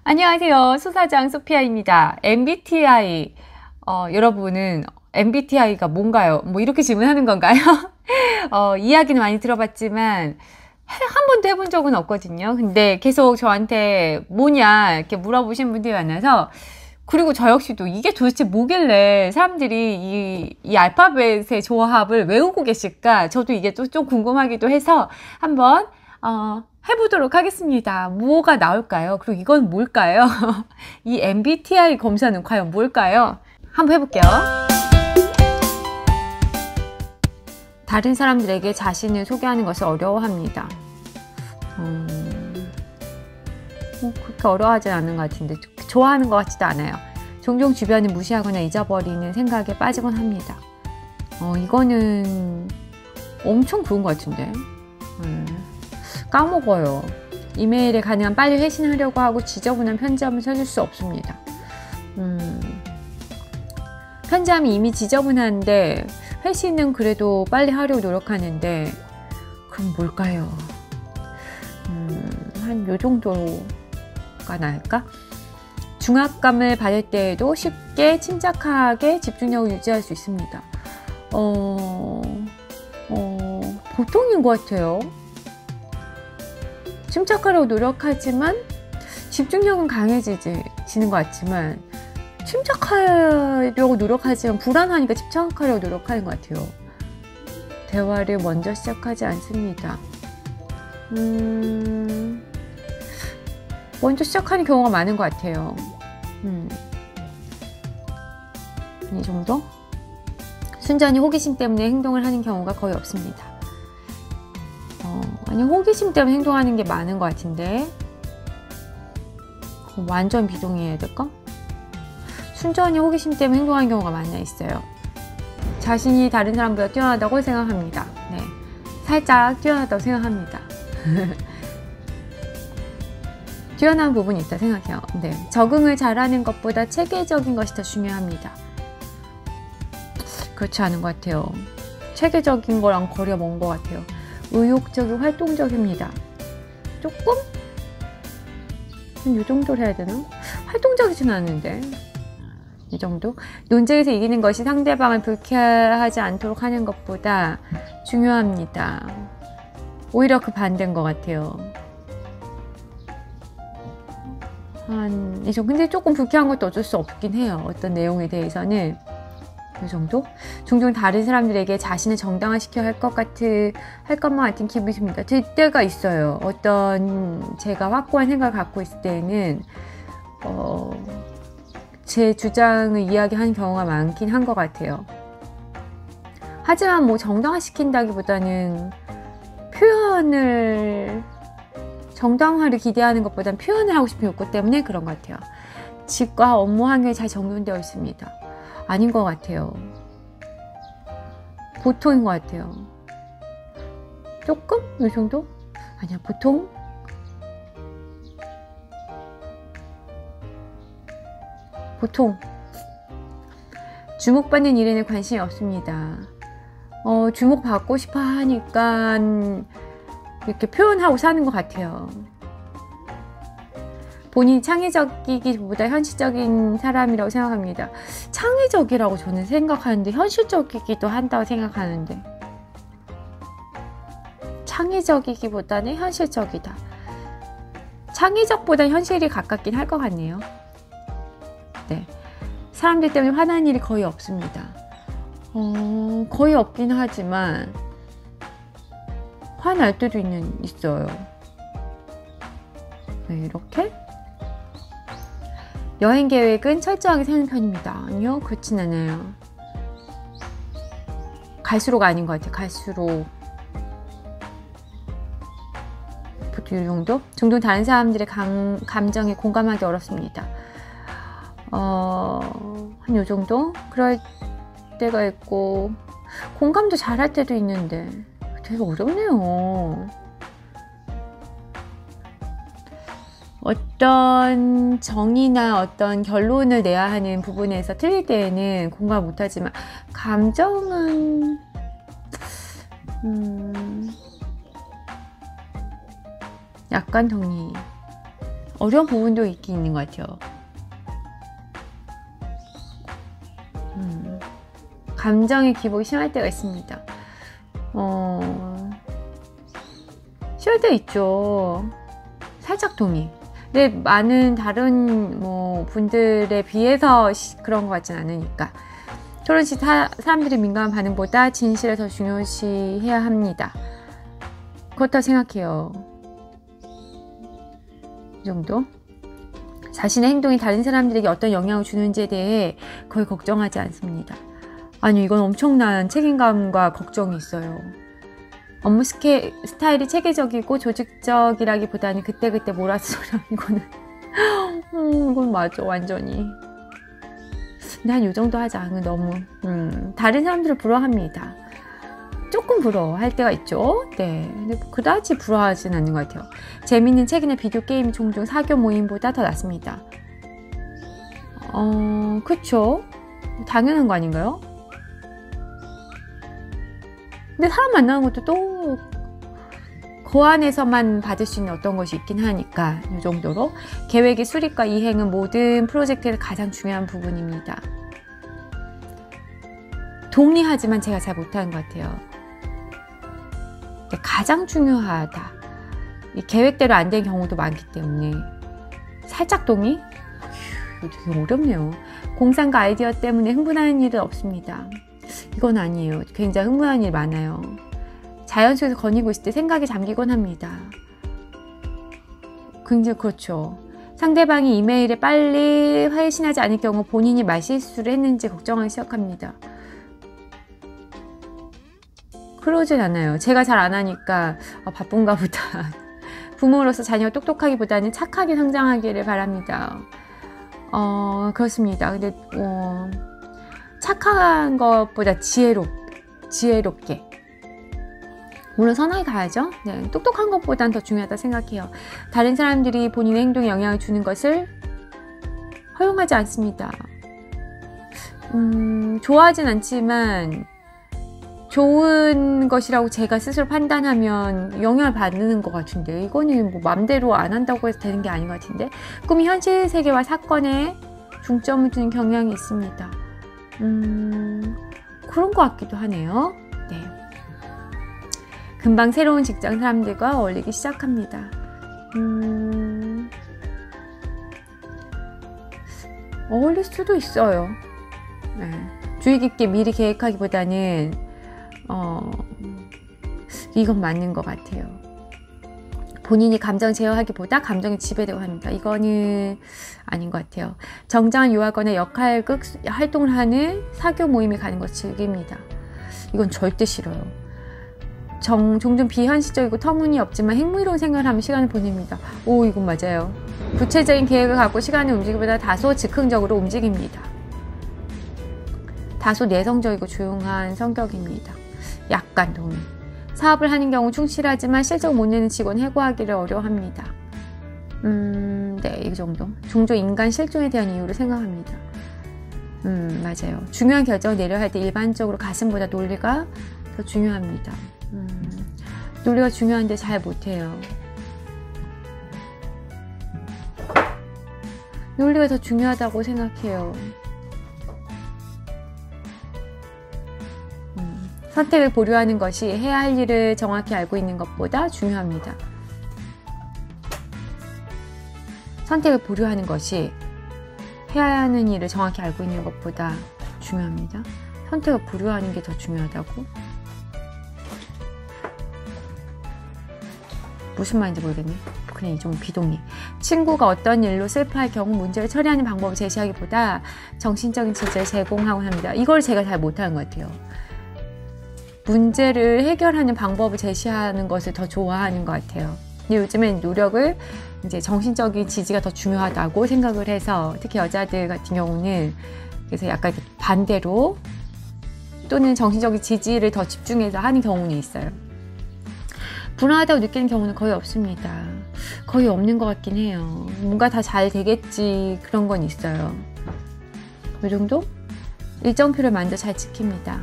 안녕하세요. 수사장 소피아입니다. MBTI, 여러분은 MBTI가 뭔가요? 뭐 이렇게 질문하는 건가요? 이야기는 많이 들어봤지만 한 번도 해본 적은 없거든요. 근데 계속 저한테 뭐냐 이렇게 물어보신 분들이 많아서, 그리고 저 역시도 이게 도대체 뭐길래 사람들이 이 알파벳의 조합을 외우고 계실까? 저도 이게 또 좀 궁금하기도 해서 한번 해보도록 하겠습니다. 뭐가 나올까요? 그리고 이건 뭘까요? 이 MBTI 검사는 과연 뭘까요? 한번 해볼게요. 다른 사람들에게 자신을 소개하는 것을 어려워합니다. 그렇게 어려워하진 않은 것 같은데 좋아하는 것 같지도 않아요. 종종 주변을 무시하거나 잊어버리는 생각에 빠지곤 합니다. 이거는 엄청 그런 것 같은데. 까먹어요. 이메일에 가능한 빨리 회신하려고 하고 지저분한 편지함을 써줄 수 없습니다. 편지함이 이미 지저분한데 회신은 그래도 빨리 하려고 노력하는데, 그럼 뭘까요? 한 요 정도가 나을까? 중압감을 받을 때에도 쉽게 침착하게 집중력을 유지할 수 있습니다. 보통인 것 같아요. 침착하려고 노력하지만 집중력은 강해지는 것 같지만, 침착하려고 노력하지만 불안하니까 침착하려고 노력하는 것 같아요. 대화를 먼저 시작하지 않습니다. 먼저 시작하는 경우가 많은 것 같아요. 이 정도? 순전히 호기심 때문에 행동을 하는 경우가 거의 없습니다. 아니, 호기심 때문에 행동하는 게 많은 것 같은데, 완전 비동의해야 될까? 순전히 호기심 때문에 행동하는 경우가 많이 있어요. 자신이 다른 사람보다 뛰어나다고 생각합니다. 네, 살짝 뛰어나다고 생각합니다. 뛰어난 부분이 있다 생각해요. 네, 적응을 잘하는 것보다 체계적인 것이 더 중요합니다. 그렇지 않은 것 같아요. 체계적인 거랑 거리가 먼 것 같아요. 의욕적이고 활동적입니다. 조금? 이 정도로 해야 되나? 활동적이진 않은데, 이 정도? 논쟁에서 이기는 것이 상대방을 불쾌하지 않도록 하는 것보다 중요합니다. 오히려 그 반대인 것 같아요. 근데 조금 불쾌한 것도 어쩔 수 없긴 해요. 어떤 내용에 대해서는. 이 정도? 종종 다른 사람들에게 자신을 정당화시켜야 할 것만 같은 기분이 듭니다. 들 때가 있어요. 어떤 제가 확고한 생각을 갖고 있을 때는 제 주장을 이야기하는 경우가 많긴 한 것 같아요. 하지만 뭐 정당화시킨다기보다는 정당화를 기대하는 것보다는 표현을 하고 싶은 욕구 때문에 그런 것 같아요. 집과 업무 환경이 잘 정돈되어 있습니다. 아닌 것 같아요. 보통인 것 같아요. 조금? 이 정도? 아니야, 보통? 보통. 주목받는 일에는 관심이 없습니다. 주목받고 싶어 하니까 이렇게 표현하고 사는 것 같아요. 본인이 창의적이기보다 현실적인 사람이라고 생각합니다. 창의적이라고 저는 생각하는데 현실적이기도 한다고 생각하는데, 창의적이기보다는 현실적이다. 창의적보다 현실이 가깝긴 할 것 같네요. 네, 사람들 때문에 화나는 일이 거의 없습니다. 거의 없긴 하지만 화날 때도 있어요. 네, 이렇게. 여행 계획은 철저하게 세우는 편입니다. 아니요, 그렇진 않아요. 갈수록 아닌 것 같아요. 갈수록. 보통 이 정도? 종종 다른 사람들의 감정에 공감하기 어렵습니다. 한 요 정도? 그럴 때가 있고, 공감도 잘할 때도 있는데 되게 어렵네요. 어떤 정의나 어떤 결론을 내야 하는 부분에서 틀릴 때에는 공감 못하지만, 감정은 약간 정리. 어려운 부분도 있긴 있는 것 같아요. 감정의 기복이 심할 때가 있습니다. 심할 때 있죠. 살짝 동의. 근데 많은 다른 분들에 비해서 그런 것 같진 않으니까. 토론 시 사람들이 민감한 반응보다 진실을 더 중요시해야 합니다. 그렇다고 생각해요. 이 정도? 자신의 행동이 다른 사람들에게 어떤 영향을 주는지에 대해 거의 걱정하지 않습니다. 아니, 이건 엄청난 책임감과 걱정이 있어요. 업무 스타일이 체계적이고 조직적이라기보다는 그때그때 몰아서 이거는 이건 맞아, 완전히. 근데 한 요 정도 하자. 너무 다른 사람들을 부러워합니다. 조금 부러워할 때가 있죠. 네, 근데 그다지 부러워하진 않는 것 같아요. 재밌는 책이나 비디오 게임이 종종 사교 모임보다 더 낫습니다. 그쵸? 당연한 거 아닌가요? 근데 사람 만나는 것도 또 그 안에서만 받을 수 있는 어떤 것이 있긴 하니까 이 정도로. 계획의 수립과 이행은 모든 프로젝트에서 가장 중요한 부분입니다. 동의하지만 제가 잘 못하는 것 같아요. 가장 중요하다. 이 계획대로 안 된 경우도 많기 때문에 살짝 동의? 이거 되게 어렵네요. 공상과 아이디어 때문에 흥분하는 일은 없습니다. 이건 아니에요. 굉장히 흥분하는 일 많아요. 자연 속에서 거니고 있을 때 생각에 잠기곤 합니다. 굉장히 그렇죠. 상대방이 이메일에 빨리 회신하지 않을 경우 본인이 말실수를 했는지 걱정하기 시작합니다. 그러진 않아요. 제가 잘 안 하니까 바쁜가 보다. 부모로서 자녀가 똑똑하기보다는 착하게 성장하기를 바랍니다. 그렇습니다. 근데 착한 것보다 지혜롭게. 물론 선하게 가야죠. 네, 똑똑한 것보단 더 중요하다 생각해요. 다른 사람들이 본인의 행동에 영향을 주는 것을 허용하지 않습니다. 좋아하진 않지만 좋은 것이라고 제가 스스로 판단하면 영향을 받는 것 같은데, 이거는 맘대로 안 한다고 해서 되는 게 아닌 것 같은데. 꿈이 현실 세계와 사건에 중점을 두는 경향이 있습니다. 그런 것 같기도 하네요. 네. 금방 새로운 직장 사람들과 어울리기 시작합니다. 어울릴 수도 있어요. 네. 주의 깊게 미리 계획하기보다는 이건 맞는 것 같아요. 본인이 감정 제어하기보다 감정에 지배되고 합니다. 이거는 아닌 것 같아요. 정당한 요하거나 역할극 활동을 하는 사교 모임에 가는 것 즐깁니다. 이건 절대 싫어요. 종종 비현실적이고 터무니없지만 행무이로운 생각을 하며 시간을 보냅니다. 오, 이건 맞아요. 구체적인 계획을 갖고 시간을 움직이기보다 다소 즉흥적으로 움직입니다. 다소 내성적이고 조용한 성격입니다. 약간 동의. 사업을 하는 경우 충실하지만 실적 못 내는 직원 해고하기를 어려워합니다. 네, 이 정도. 종종 인간 실종에 대한 이유를 생각합니다. 맞아요. 중요한 결정을 내려야 할 때 일반적으로 가슴보다 논리가 더 중요합니다. 논리가 중요한데 잘 못해요. 논리가 더 중요하다고 생각해요. 선택을 보류하는 것이 해야 할 일을 정확히 알고 있는 것보다 중요합니다. 선택을 보류하는 것이 해야 하는 일을 정확히 알고 있는 것보다 중요합니다. 선택을 보류하는 게 더 중요하다고? 무슨 말인지 모르겠네. 그냥 좀 비동의. 친구가 어떤 일로 슬퍼할 경우 문제를 처리하는 방법을 제시하기보다 정신적인 지지를 제공하곤 합니다. 이걸 제가 잘 못하는 것 같아요. 문제를 해결하는 방법을 제시하는 것을 더 좋아하는 것 같아요. 근데 요즘엔 노력을 이제 정신적인 지지가 더 중요하다고 생각을 해서, 특히 여자들 같은 경우는 그래서 약간 반대로 또는 정신적인 지지를 더 집중해서 하는 경우는 있어요. 불안하다고 느끼는 경우는 거의 없습니다. 거의 없는 것 같긴 해요. 뭔가 다 잘 되겠지, 그런 건 있어요. 이 정도? 일정표를 먼저 잘 지킵니다.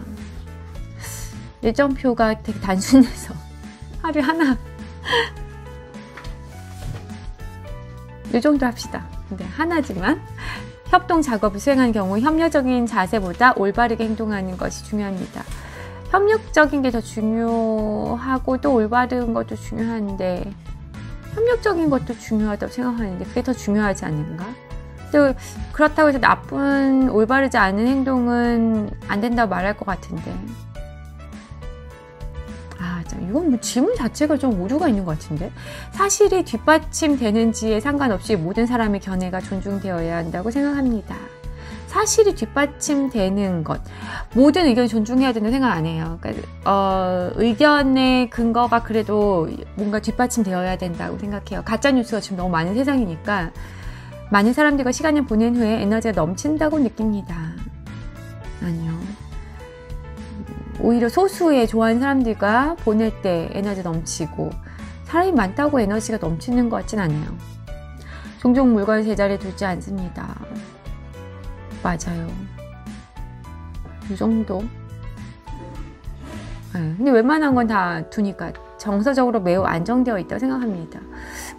일정표가 되게 단순해서 하루에 하나 이 정도 합시다. 근데 하나지만 협동 작업을 수행하는 경우 협력적인 자세보다 올바르게 행동하는 것이 중요합니다. 협력적인 게 더 중요하고 또 올바른 것도 중요한데 협력적인 것도 중요하다고 생각하는데 그게 더 중요하지 않는가? 또 그렇다고 해서 나쁜 올바르지 않은 행동은 안 된다고 말할 것 같은데 이건 뭐 질문 자체가 좀 오류가 있는 것 같은데 사실이 뒷받침되는지에 상관없이 모든 사람의 견해가 존중되어야 한다고 생각합니다. 사실이 뒷받침되는 것 모든 의견을 존중해야 된다고 생각 안 해요. 그러니까, 의견의 근거가 그래도 뭔가 뒷받침되어야 된다고 생각해요. 가짜뉴스가 지금 너무 많은 세상이니까 많은 사람들과 시간을 보낸 후에 에너지가 넘친다고 느낍니다. 아니요. 오히려 소수의 좋아하는 사람들과 보낼 때 에너지 넘치고 사람이 많다고 에너지가 넘치는 것 같진 않아요. 종종 물건을 제자리에 두지 않습니다. 맞아요. 이 정도. 네, 근데 웬만한 건 다 두니까 정서적으로 매우 안정되어 있다고 생각합니다.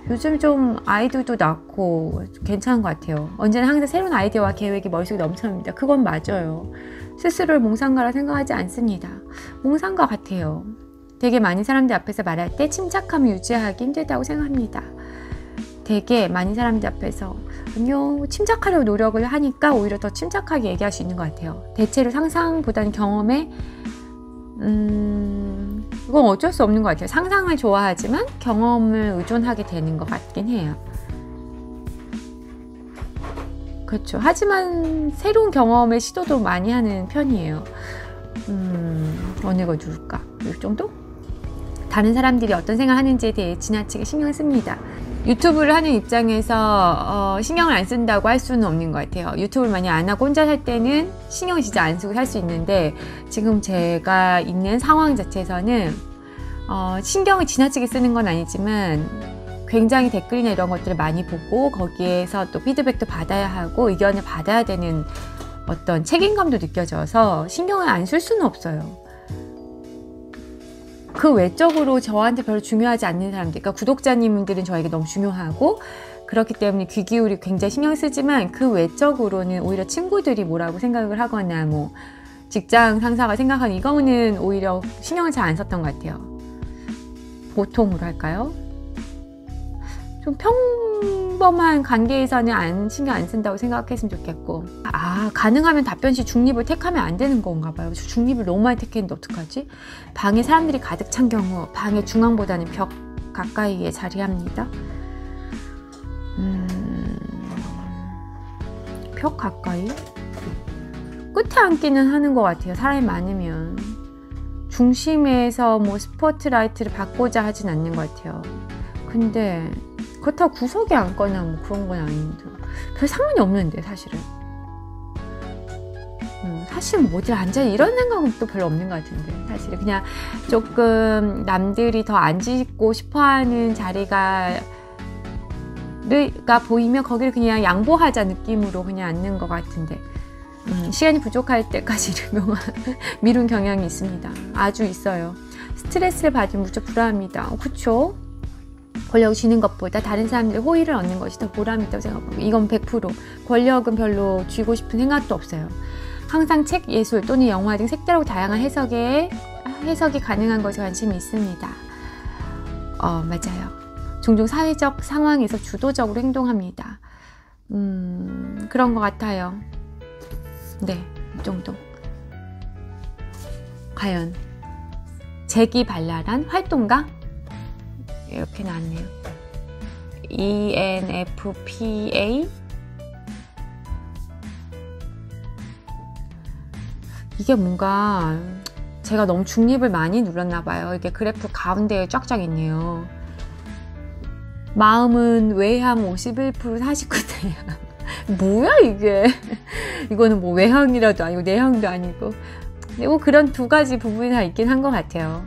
요즘 좀 아이들도 낳고 괜찮은 것 같아요. 언제나 항상 새로운 아이디어와 계획이 머릿속에 넘쳐납니다. 그건 맞아요. 스스로를 몽상가라 생각하지 않습니다. 몽상가 같아요. 되게 많은 사람들 앞에서 말할 때 침착함을 유지하기 힘들다고 생각합니다. 되게 많은 사람들 앞에서 아니요 침착하려고 노력을 하니까 오히려 더 침착하게 얘기할 수 있는 것 같아요. 대체로 상상보다는 경험에 이건 어쩔 수 없는 것 같아요. 상상을 좋아하지만 경험을 의존하게 되는 것 같긴 해요. 그렇죠. 하지만 새로운 경험의 시도도 많이 하는 편이에요. 어느 걸 누를까? 이 정도? 다른 사람들이 어떤 생각하는지에 대해 지나치게 신경을 씁니다. 유튜브를 하는 입장에서 신경을 안 쓴다고 할 수는 없는 것 같아요. 유튜브를 많이 안 하고 혼자 살 때는 신경을 진짜 안 쓰고 살 수 있는데 지금 제가 있는 상황 자체에서는 신경을 지나치게 쓰는 건 아니지만 굉장히 댓글이나 이런 것들을 많이 보고 거기에서 또 피드백도 받아야 하고 의견을 받아야 되는 어떤 책임감도 느껴져서 신경을 안 쓸 수는 없어요. 그 외적으로 저한테 별로 중요하지 않는 사람들, 그러니까 구독자님들은 저에게 너무 중요하고 그렇기 때문에 귀 기울이고 굉장히 신경 쓰지만 그 외적으로는 오히려 친구들이 뭐라고 생각을 하거나 뭐 직장 상사가 생각하는 이거는 오히려 신경을 잘 안 썼던 것 같아요. 보통으로 할까요? 좀 평범한 관계에서는 신경 안 쓴다고 생각했으면 좋겠고 가능하면 답변 시 중립을 택하면 안 되는 건가 봐요. 저 중립을 너무 많이 택했는데 어떡하지? 방에 사람들이 가득 찬 경우 방의 중앙보다는 벽 가까이에 자리합니다. 벽 가까이? 끝에 앉기는 하는 것 같아요. 사람이 많으면 중심에서 뭐 스포트라이트를 받고자 하진 않는 것 같아요. 근데 그렇다고 구석에 앉거나 뭐 그런 건 아닌데 별 상관이 없는데 사실은 사실 뭐 어디 앉아 이런 생각은 또 별로 없는 것 같은데 사실은 그냥 조금 남들이 더 앉고 싶어하는 자리가 보이면 거기를 그냥 양보하자 느낌으로 그냥 앉는 것 같은데 시간이 부족할 때까지 미룬 경향이 있습니다. 아주 있어요. 스트레스를 받으면 무척 불안합니다. 그쵸? 권력을 쥐는 것보다 다른 사람들의 호의를 얻는 것이 더 보람이 있다고 생각합니다. 이건 100% 권력은 별로 쥐고 싶은 생각도 없어요. 항상 책, 예술 또는 영화 등 색다르고 다양한 해석이 가능한 것에 관심이 있습니다. 맞아요. 종종 사회적 상황에서 주도적으로 행동합니다. 그런 것 같아요. 네, 이 정도. 과연 재기발랄한 활동가? 이렇게 나왔네요. ENFPA? 이게 뭔가 제가 너무 중립을 많이 눌렀나 봐요. 이게 그래프 가운데에 쫙쫙 있네요. 마음은 외향 51% 49대야. 뭐야 이게. 이거는 뭐 외향이라도 아니고 내향도 아니고 뭐 그런 두 가지 부분이 다 있긴 한 것 같아요.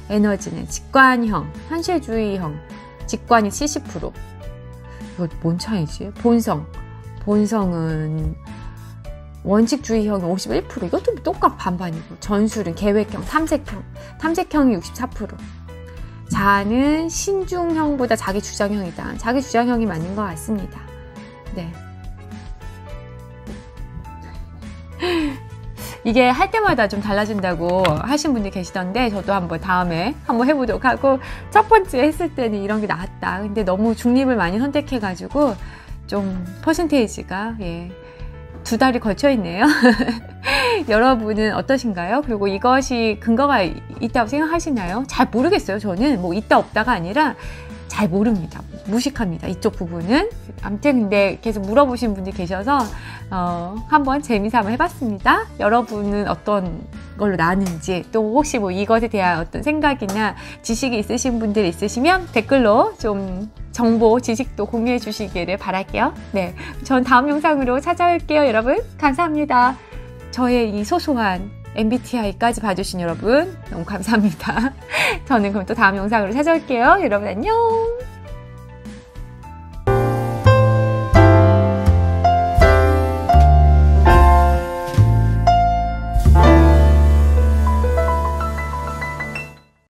에너지는 직관형, 현실주의형, 직관이 70%. 이거 뭔 차이지? 본성은 원칙주의형이 51%. 이것도 똑같 반반이고 전술은 계획형, 탐색형이 64%. 자아는 신중형보다 자기 주장형이다. 자기 주장형이 맞는 것 같습니다. 네. 이게 할 때마다 좀 달라진다고 하신 분들 계시던데 저도 한번 다음에 한번 해보도록 하고, 첫 번째 했을 때는 이런 게 나았다. 근데 너무 중립을 많이 선택해가지고 좀 퍼센테이지가 두 달이 걸쳐 있네요. 여러분은 어떠신가요? 그리고 이것이 근거가 있다고 생각하시나요? 잘 모르겠어요. 저는 뭐 있다 없다가 아니라 잘 모릅니다. 무식합니다. 이쪽 부분은. 아무튼 근데 계속 물어보신 분들이 계셔서 한번 재미삼아 해봤습니다. 여러분은 어떤 걸로 나왔는지, 또 혹시 뭐 이것에 대한 어떤 생각이나 지식이 있으신 분들 있으시면 댓글로 좀 정보, 지식도 공유해 주시기를 바랄게요. 네, 전 다음 영상으로 찾아올게요. 여러분 감사합니다. 저의 이 소소한 MBTI까지 봐주신 여러분 너무 감사합니다. 저는 그럼 또 다음 영상으로 찾아올게요. 여러분 안녕.